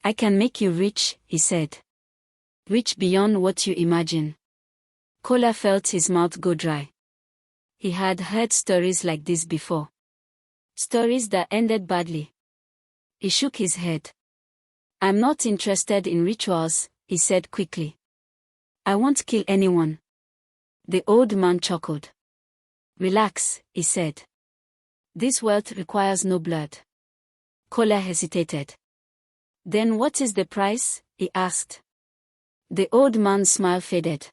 I can make you rich, he said. Rich beyond what you imagine. Kola felt his mouth go dry. He had heard stories like this before. Stories that ended badly. He shook his head. I'm not interested in rituals, he said quickly. I won't kill anyone. The old man chuckled. Relax, he said. This wealth requires no blood. Kola hesitated. Then what is the price? He asked. The old man's smile faded.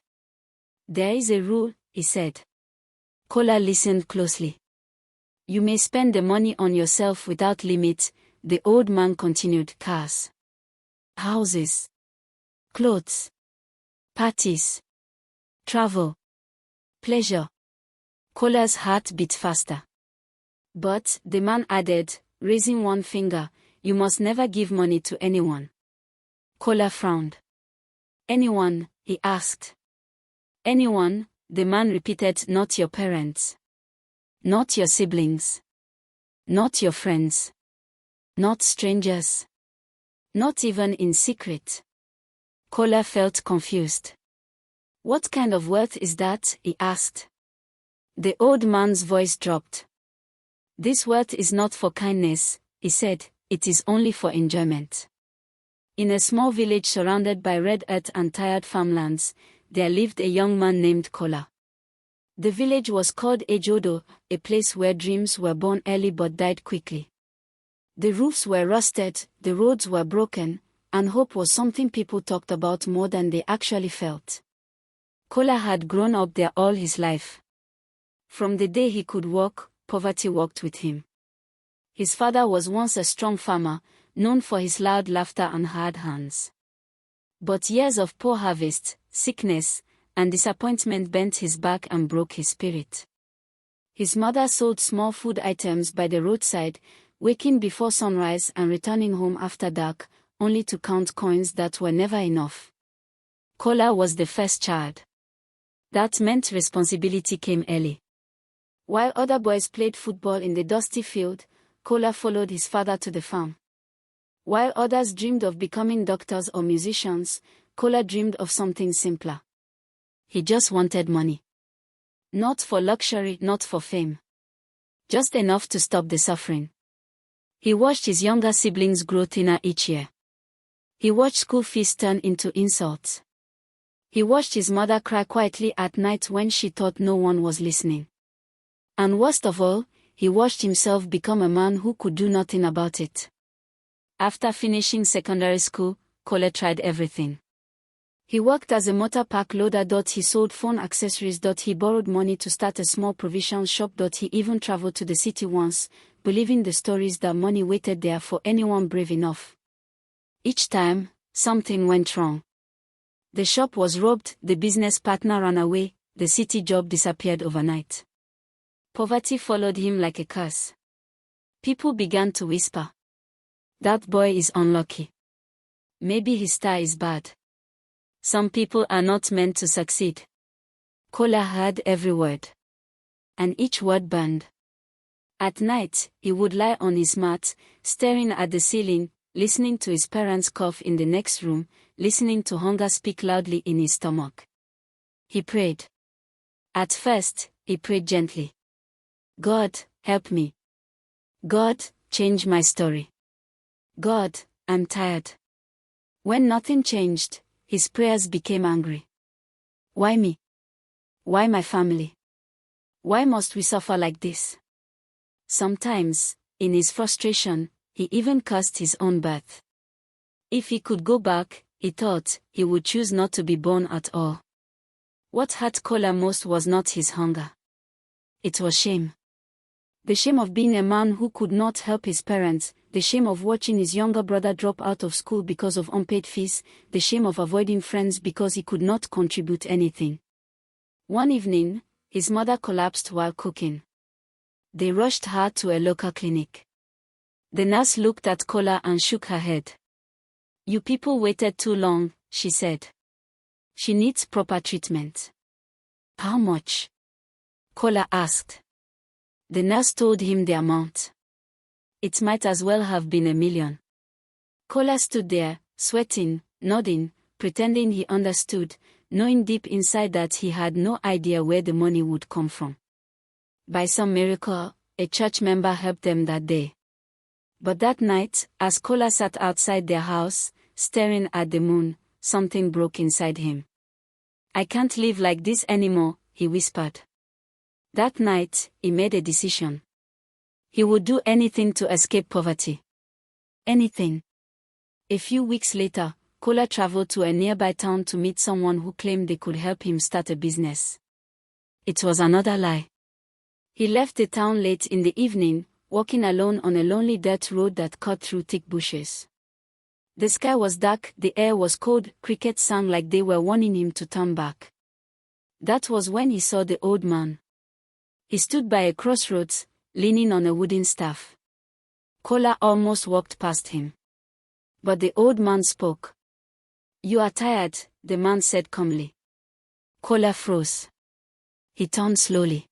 There is a rule, he said. Kola listened closely. You may spend the money on yourself without limit, the old man continued. Cars, houses, clothes, parties, travel, pleasure. Kola's heart beat faster. But, the man added, raising one finger, you must never give money to anyone. Kola frowned. Anyone? He asked. Anyone, the man repeated, not your parents. Not your siblings. Not your friends. Not strangers. Not even in secret. Kola felt confused. What kind of wealth is that? He asked. The old man's voice dropped. This wealth is not for kindness, he said, it is only for enjoyment. In a small village surrounded by red earth and tired farmlands, there lived a young man named Kola. The village was called Ejodo, a place where dreams were born early but died quickly. The roofs were rusted, the roads were broken, and hope was something people talked about more than they actually felt. Kola had grown up there all his life. From the day he could walk, poverty walked with him. His father was once a strong farmer, known for his loud laughter and hard hands. But years of poor harvest, sickness, and disappointment bent his back and broke his spirit. His mother sold small food items by the roadside, waking before sunrise and returning home after dark, only to count coins that were never enough. Kola was the first child. That meant responsibility came early. While other boys played football in the dusty field, Kola followed his father to the farm. While others dreamed of becoming doctors or musicians, Kola dreamed of something simpler. He just wanted money. Not for luxury, not for fame. Just enough to stop the suffering. He watched his younger siblings grow thinner each year. He watched school fees turn into insults. He watched his mother cry quietly at night when she thought no one was listening. And worst of all, he watched himself become a man who could do nothing about it. After finishing secondary school, Kola tried everything. He worked as a motor park loader. He sold phone accessories. He borrowed money to start a small provision shop. He even traveled to the city once, believing the stories that money waited there for anyone brave enough. Each time, something went wrong. The shop was robbed, the business partner ran away, the city job disappeared overnight. Poverty followed him like a curse. People began to whisper. That boy is unlucky. Maybe his star is bad. Some people are not meant to succeed. Kola heard every word. And each word burned. At night, he would lie on his mat, staring at the ceiling, listening to his parents cough in the next room, listening to hunger speak loudly in his stomach. He prayed. At first, he prayed gently. God, help me. God, change my story. God, I'm tired. When nothing changed, his prayers became angry. Why me? Why my family? Why must we suffer like this? Sometimes, in his frustration, he even cursed his own birth. If he could go back, he thought, he would choose not to be born at all. What hurt Kola most was not his hunger. It was shame. The shame of being a man who could not help his parents, the shame of watching his younger brother drop out of school because of unpaid fees, the shame of avoiding friends because he could not contribute anything. One evening, his mother collapsed while cooking. They rushed her to a local clinic. The nurse looked at Kola and shook her head. You people waited too long, she said. She needs proper treatment. How much? Kola asked. The nurse told him the amount. It might as well have been $1 million. Kola stood there, sweating, nodding, pretending he understood, knowing deep inside that he had no idea where the money would come from. By some miracle, a church member helped them that day. But that night, as Kola sat outside their house, staring at the moon, something broke inside him. "I can't live like this anymore," he whispered. That night, he made a decision. He would do anything to escape poverty. Anything. A few weeks later, Kola traveled to a nearby town to meet someone who claimed they could help him start a business. It was another lie. He left the town late in the evening, walking alone on a lonely dirt road that cut through thick bushes. The sky was dark, the air was cold, crickets sang like they were warning him to turn back. That was when he saw the old man. He stood by a crossroads, leaning on a wooden staff. Kola almost walked past him. But the old man spoke. "You are tired," the man said calmly. Kola froze. He turned slowly.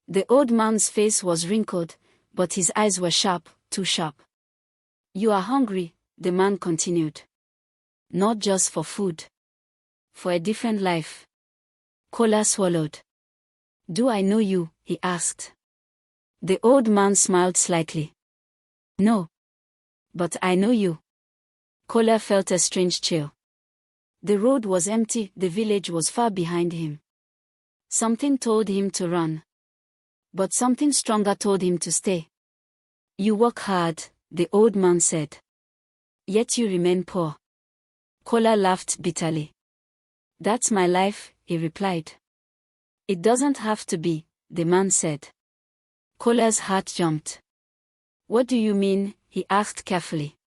The old man's face was wrinkled, but his eyes were sharp, too sharp. "You are hungry," the man continued. "Not just for food. For a different life." Kola swallowed. "Do I know you?" he asked. The old man smiled slightly. "No. But I know you." Kola felt a strange chill. The road was empty, the village was far behind him. Something told him to run. But something stronger told him to stay. "You work hard," the old man said. "Yet you remain poor." Kola laughed bitterly. "That's my life," he replied. "It doesn't have to be," the man said. Kola's heart jumped. "What do you mean?" he asked carefully.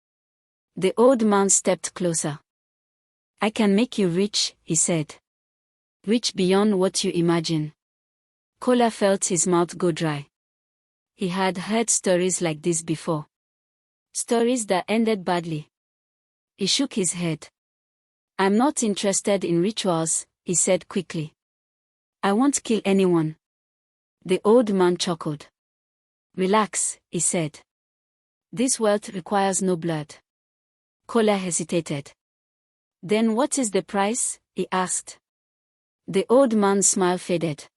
The old man stepped closer. "I can make you rich," he said. "Rich beyond what you imagine." Kola felt his mouth go dry. He had heard stories like this before. Stories that ended badly. He shook his head. "I'm not interested in rituals," he said quickly. "I won't kill anyone." The old man chuckled. "Relax," he said. "This wealth requires no blood." Kola hesitated. "Then what is the price?" he asked. The old man's smile faded.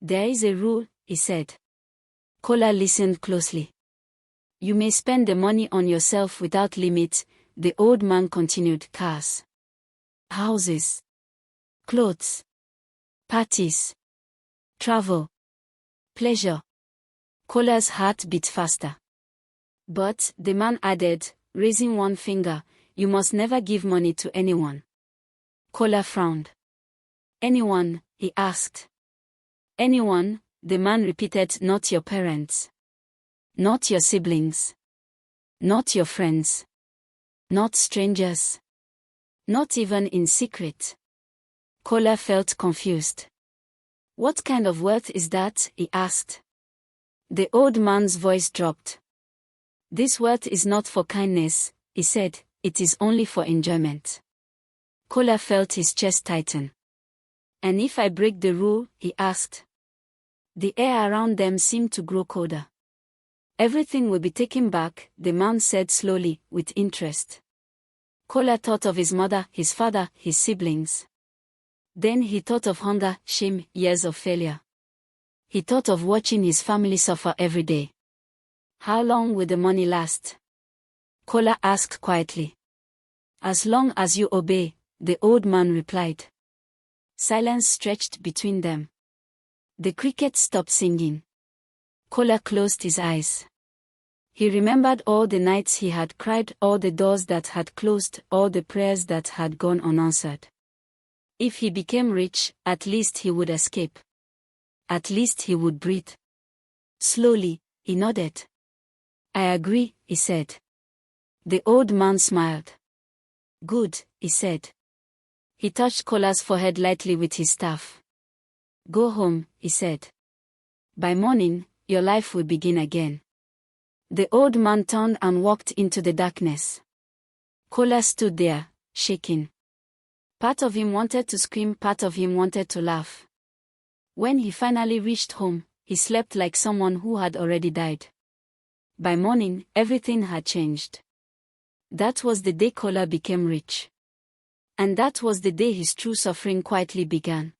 "There is a rule," he said. Kola listened closely. "You may spend the money on yourself without limit," the old man continued. "Cars, houses, clothes, parties, travel, pleasure." Kola's heart beat faster. "But," the man added, raising one finger, "you must never give money to anyone." Kola frowned. "Anyone?" he asked. "Anyone," the man repeated. "Not your parents. Not your siblings. Not your friends. Not strangers. Not even in secret." Kola felt confused. "What kind of wealth is that?" he asked. The old man's voice dropped. "This wealth is not for kindness," he said, "it is only for enjoyment." Kola felt his chest tighten. "And if I break the rule?" he asked. The air around them seemed to grow colder. "Everything will be taken back," the man said slowly, with interest. Kola thought of his mother, his father, his siblings. Then he thought of hunger, shame, years of failure. He thought of watching his family suffer every day. "How long will the money last?" Kola asked quietly. "As long as you obey," the old man replied. Silence stretched between them. The crickets stopped singing. Kola closed his eyes. He remembered all the nights he had cried, all the doors that had closed, all the prayers that had gone unanswered. If he became rich, at least he would escape. At least he would breathe. Slowly, he nodded. "I agree," he said. The old man smiled. "Good," he said. He touched Kola's forehead lightly with his staff. "Go home," he said. "By morning, your life will begin again." The old man turned and walked into the darkness. Kola stood there, shaking. Part of him wanted to scream, part of him wanted to laugh. When he finally reached home, he slept like someone who had already died. By morning, everything had changed. That was the day Kola became rich. And that was the day his true suffering quietly began.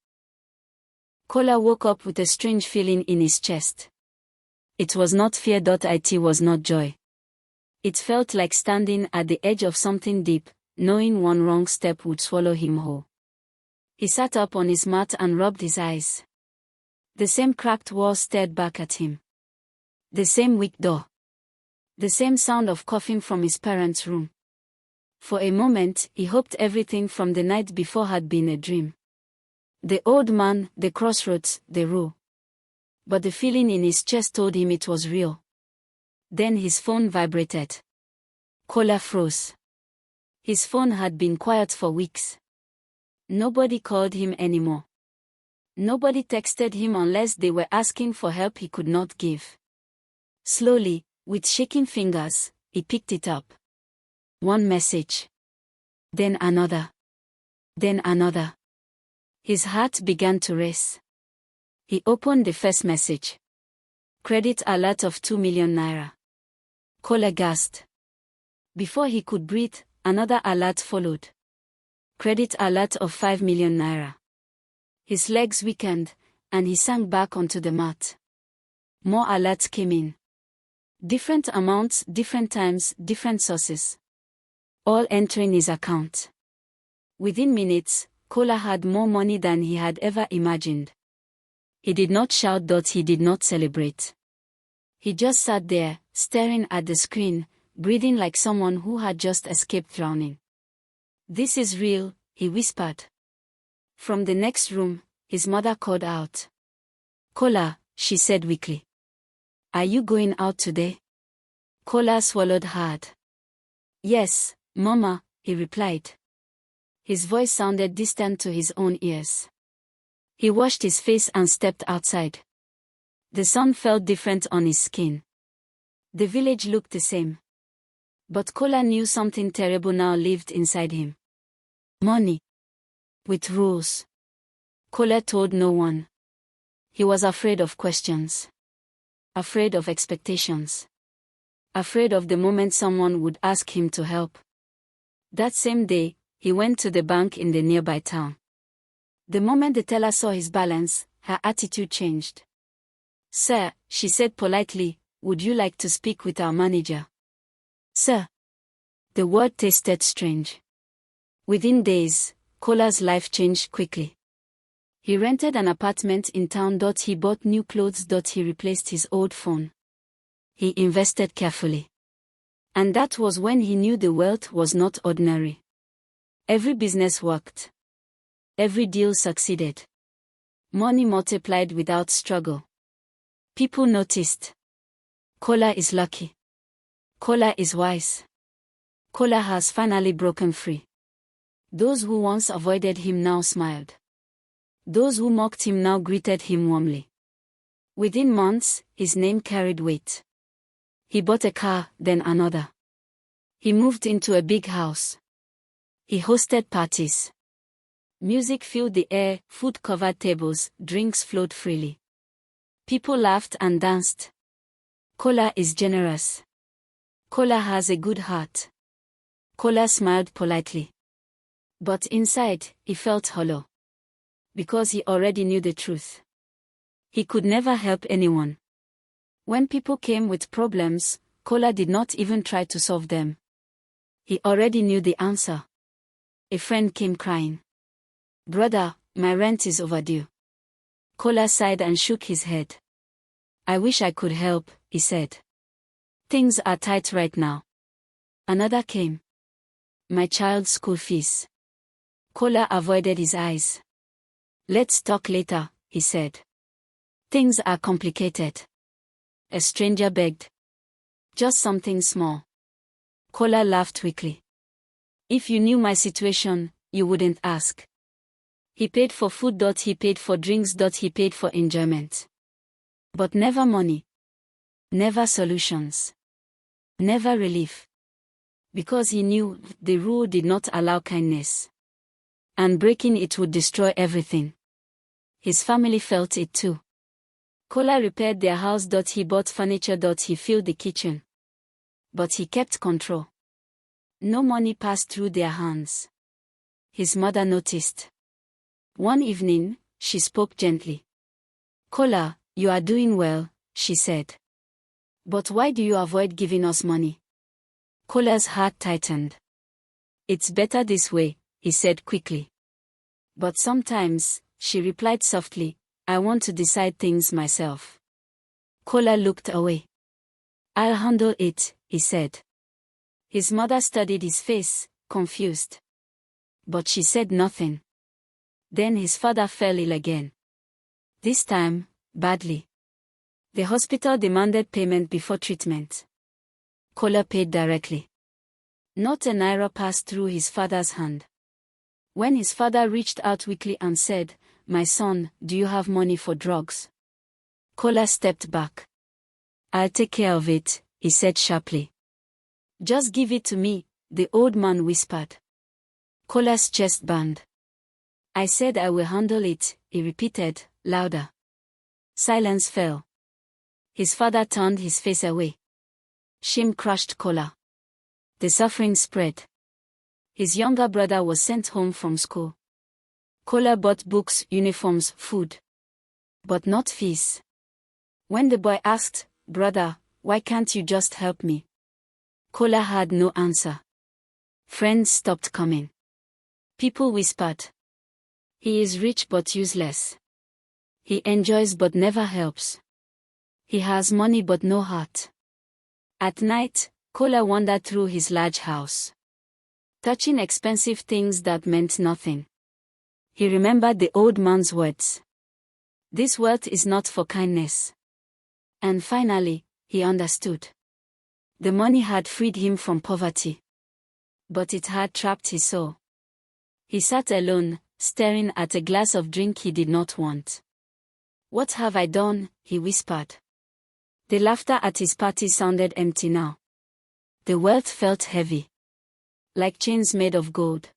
Kola woke up with a strange feeling in his chest. It was not fear. It was not joy. It felt like standing at the edge of something deep, knowing one wrong step would swallow him whole. He sat up on his mat and rubbed his eyes. The same cracked wall stared back at him. The same weak door. The same sound of coughing from his parents' room. For a moment, he hoped everything from the night before had been a dream. The old man, the crossroads, the row. But the feeling in his chest told him it was real. Then his phone vibrated. Kola froze. His phone had been quiet for weeks. Nobody called him anymore. Nobody texted him unless they were asking for help he could not give. Slowly, with shaking fingers, he picked it up. One message. Then another. Then another. His heart began to race. He opened the first message. Credit alert of 2 million naira. Kola gasped. Before he could breathe, another alert followed. Credit alert of 5 million naira. His legs weakened, and he sank back onto the mat. More alerts came in. Different amounts, different times, different sources. All entering his account. Within minutes, Kola had more money than he had ever imagined. He did not shout. He did not celebrate. He just sat there, staring at the screen, breathing like someone who had just escaped drowning. This is real, he whispered. From the next room, his mother called out. Kola, she said weakly. Are you going out today? Kola swallowed hard. Yes, Mama, he replied. His voice sounded distant to his own ears. He washed his face and stepped outside. The sun felt different on his skin. The village looked the same. But Kola knew something terrible now lived inside him. Money. With rules. Kola told no one. He was afraid of questions. Afraid of expectations. Afraid of the moment someone would ask him to help. That same day, he went to the bank in the nearby town. The moment the teller saw his balance, her attitude changed. Sir, she said politely, would you like to speak with our manager? Sir. The word tasted strange. Within days, Kola's life changed quickly. He rented an apartment in town. He bought new clothes. He replaced his old phone. He invested carefully. And that was when he knew the wealth was not ordinary. Every business worked. Every deal succeeded. Money multiplied without struggle. People noticed. Kola is lucky. Kola is wise. Kola has finally broken free. Those who once avoided him now smiled. Those who mocked him now greeted him warmly. Within months, his name carried weight. He bought a car, then another. He moved into a big house. He hosted parties. Music filled the air, food covered tables, drinks flowed freely. People laughed and danced. Kola is generous. Kola has a good heart. Kola smiled politely. But inside, he felt hollow. Because he already knew the truth. He could never help anyone. When people came with problems, Kola did not even try to solve them. He already knew the answer. A friend came crying. Brother, my rent is overdue. Kola sighed and shook his head. I wish I could help, he said. Things are tight right now. Another came. My child's school fees. Kola avoided his eyes. Let's talk later, he said. Things are complicated. A stranger begged. Just something small. Kola laughed weakly. If you knew my situation, you wouldn't ask. He paid for food. He paid for drinks. He paid for enjoyment. But never money. Never solutions. Never relief. Because he knew the rule did not allow kindness. And breaking it would destroy everything. His family felt it too. Kola repaired their house. He bought furniture. He filled the kitchen. But he kept control. No money passed through their hands. His mother noticed. One evening, she spoke gently. Kola, you are doing well, she said. But why do you avoid giving us money? Kola's heart tightened. It's better this way, he said quickly. But sometimes, she replied softly, I want to decide things myself. Kola looked away. I'll handle it, he said. His mother studied his face, confused. But she said nothing. Then his father fell ill again. This time, badly. The hospital demanded payment before treatment. Kola paid directly. Not a naira passed through his father's hand. When his father reached out weakly and said, My son, do you have money for drugs? Kola stepped back. I'll take care of it, he said sharply. Just give it to me, the old man whispered. Kola's chest burned. I said I will handle it, he repeated, louder. Silence fell. His father turned his face away. Shame crushed Kola. The suffering spread. His younger brother was sent home from school. Kola bought books, uniforms, food. But not fees. When the boy asked, Brother, why can't you just help me? Kola had no answer. Friends stopped coming. People whispered. He is rich but useless. He enjoys but never helps. He has money but no heart. At night, Kola wandered through his large house, touching expensive things that meant nothing. He remembered the old man's words. This wealth is not for kindness. And finally, he understood. The money had freed him from poverty. But it had trapped his soul. He sat alone, staring at a glass of drink he did not want. What have I done? He whispered. The laughter at his party sounded empty now. The wealth felt heavy. Like chains made of gold.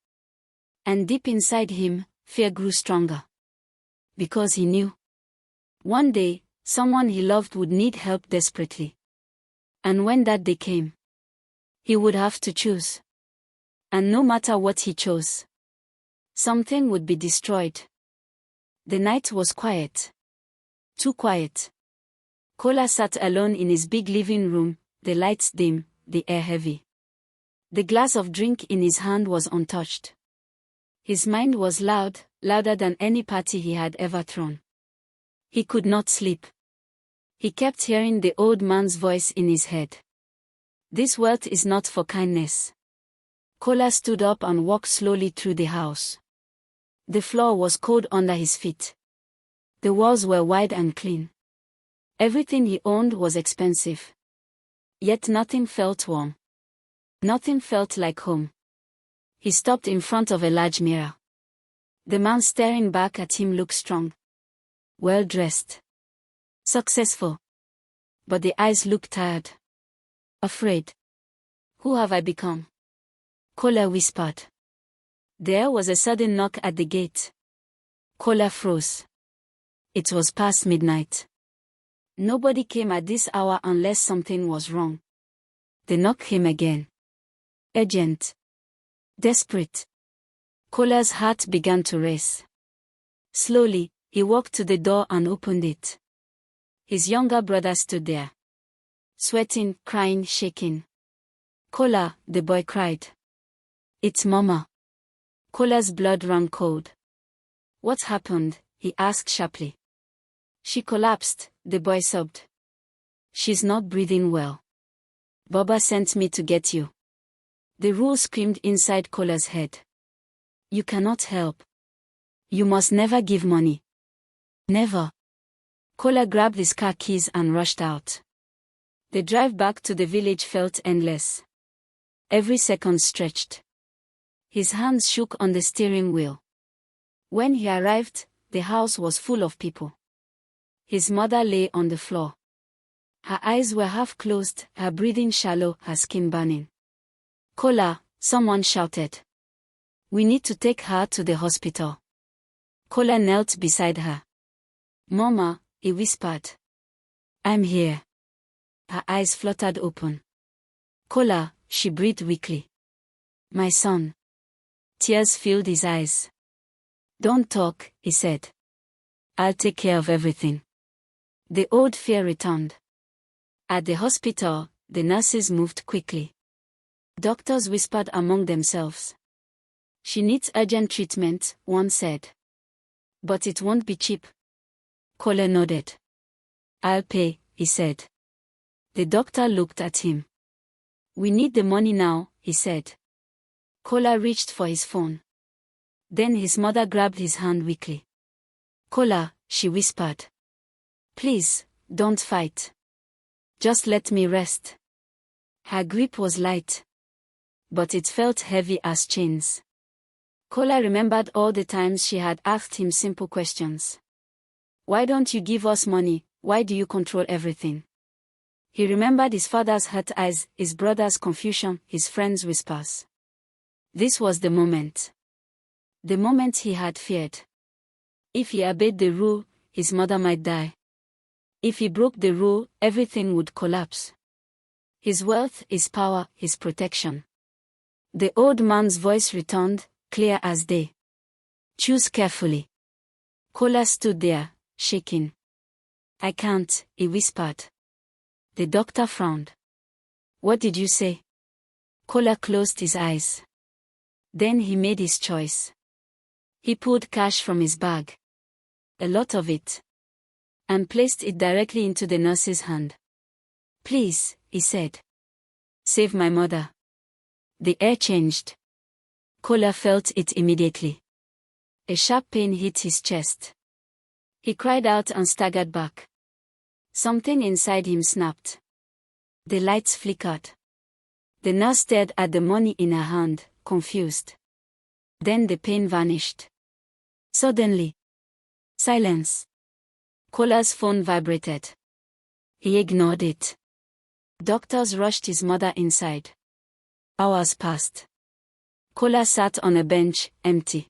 And deep inside him, fear grew stronger. Because he knew. One day, someone he loved would need help desperately. And when that day came, he would have to choose. And no matter what he chose, something would be destroyed. The night was quiet. Too quiet. Kola sat alone in his big living room, the lights dim, the air heavy. The glass of drink in his hand was untouched. His mind was loud, louder than any party he had ever thrown. He could not sleep. He kept hearing the old man's voice in his head. This wealth is not for kindness. Kola stood up and walked slowly through the house. The floor was cold under his feet. The walls were wide and clean. Everything he owned was expensive. Yet nothing felt warm. Nothing felt like home. He stopped in front of a large mirror. The man staring back at him looked strong. Well-dressed. Successful. But the eyes looked tired. Afraid. Who have I become? Kola whispered. There was a sudden knock at the gate. Kola froze. It was past midnight. Nobody came at this hour unless something was wrong. The knock came again. Urgent. Desperate. Kola's heart began to race. Slowly, he walked to the door and opened it. His younger brother stood there. Sweating, crying, shaking. Kola, the boy cried. It's Mama. Kola's blood ran cold. What happened? He asked sharply. She collapsed, the boy sobbed. She's not breathing well. Baba sent me to get you. The rule screamed inside Kola's head. You cannot help. You must never give money. Never. Kola grabbed his car keys and rushed out. The drive back to the village felt endless. Every second stretched. His hands shook on the steering wheel. When he arrived, the house was full of people. His mother lay on the floor. Her eyes were half closed, her breathing shallow, her skin burning. Kola, someone shouted. We need to take her to the hospital. Kola knelt beside her. Mama, he whispered. I'm here. Her eyes fluttered open. Kola, she breathed weakly. My son. Tears filled his eyes. Don't talk, he said. I'll take care of everything. The old fear returned. At the hospital, the nurses moved quickly. Doctors whispered among themselves. She needs urgent treatment, one said. But it won't be cheap. Kola nodded. I'll pay, he said. The doctor looked at him. We need the money now, he said. Kola reached for his phone. Then his mother grabbed his hand weakly. Kola, she whispered. Please, don't fight. Just let me rest. Her grip was light, but it felt heavy as chains. Kola remembered all the times she had asked him simple questions. Why don't you give us money? Why do you control everything? He remembered his father's hurt eyes, his brother's confusion, his friends' whispers. This was the moment. The moment he had feared. If he obeyed the rule, his mother might die. If he broke the rule, everything would collapse. His wealth, his power, his protection. The old man's voice returned, clear as day. Choose carefully. Kola stood there, shaking. I can't, he whispered. The doctor frowned. What did you say? Kola closed his eyes. Then he made his choice. He pulled cash from his bag. A lot of it. And placed it directly into the nurse's hand. Please, he said. Save my mother. The air changed. Kola felt it immediately. A sharp pain hit his chest. He cried out and staggered back. Something inside him snapped. The lights flickered. The nurse stared at the money in her hand, confused. Then the pain vanished. Suddenly. Silence. Kola's phone vibrated. He ignored it. Doctors rushed his mother inside. Hours passed. Kola sat on a bench, empty.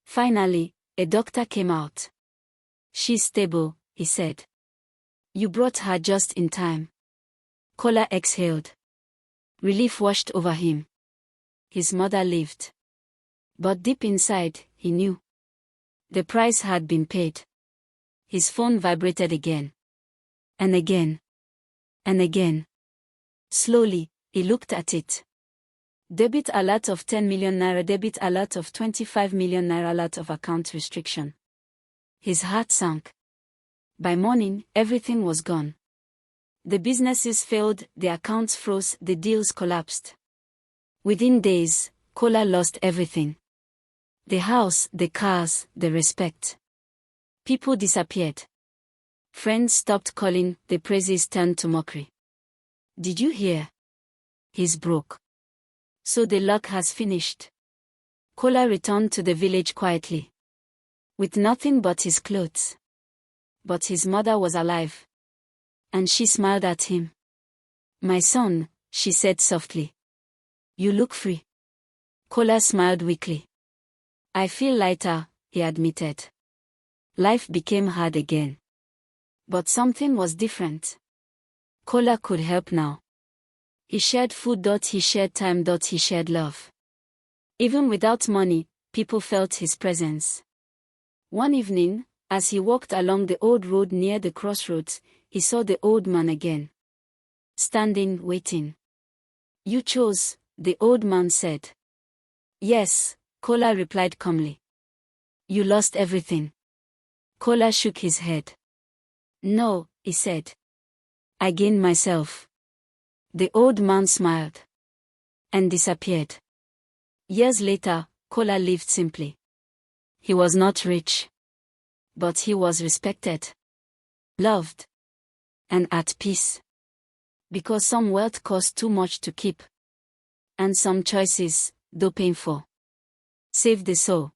Finally, a doctor came out. She's stable, he said. You brought her just in time. Kola exhaled. Relief washed over him. His mother lived. But deep inside, he knew. The price had been paid. His phone vibrated again. And again. And again. Slowly, he looked at it. Debit alert of 10 million naira, debit alert of 25 million naira, alert of account restriction. His heart sank. By morning, everything was gone. The businesses failed, the accounts froze, the deals collapsed. Within days, Kola lost everything. The house, the cars, the respect. People disappeared. Friends stopped calling, the praises turned to mockery. Did you hear? He's broke. So the luck has finished. Kola returned to the village quietly. With nothing but his clothes. But his mother was alive. And she smiled at him. My son, she said softly. You look free. Kola smiled weakly. I feel lighter, he admitted. Life became hard again. But something was different. Kola could help now. He shared food. He shared time. He shared love. Even without money, people felt his presence. One evening, as he walked along the old road near the crossroads, he saw the old man again. Standing, waiting. You chose, the old man said. Yes, Kola replied calmly. You lost everything. Kola shook his head. No, he said. I gained myself. The old man smiled. And disappeared. Years later, Kola lived simply. He was not rich. But he was respected. Loved. And at peace. Because some wealth cost too much to keep. And some choices, though painful, saved the soul.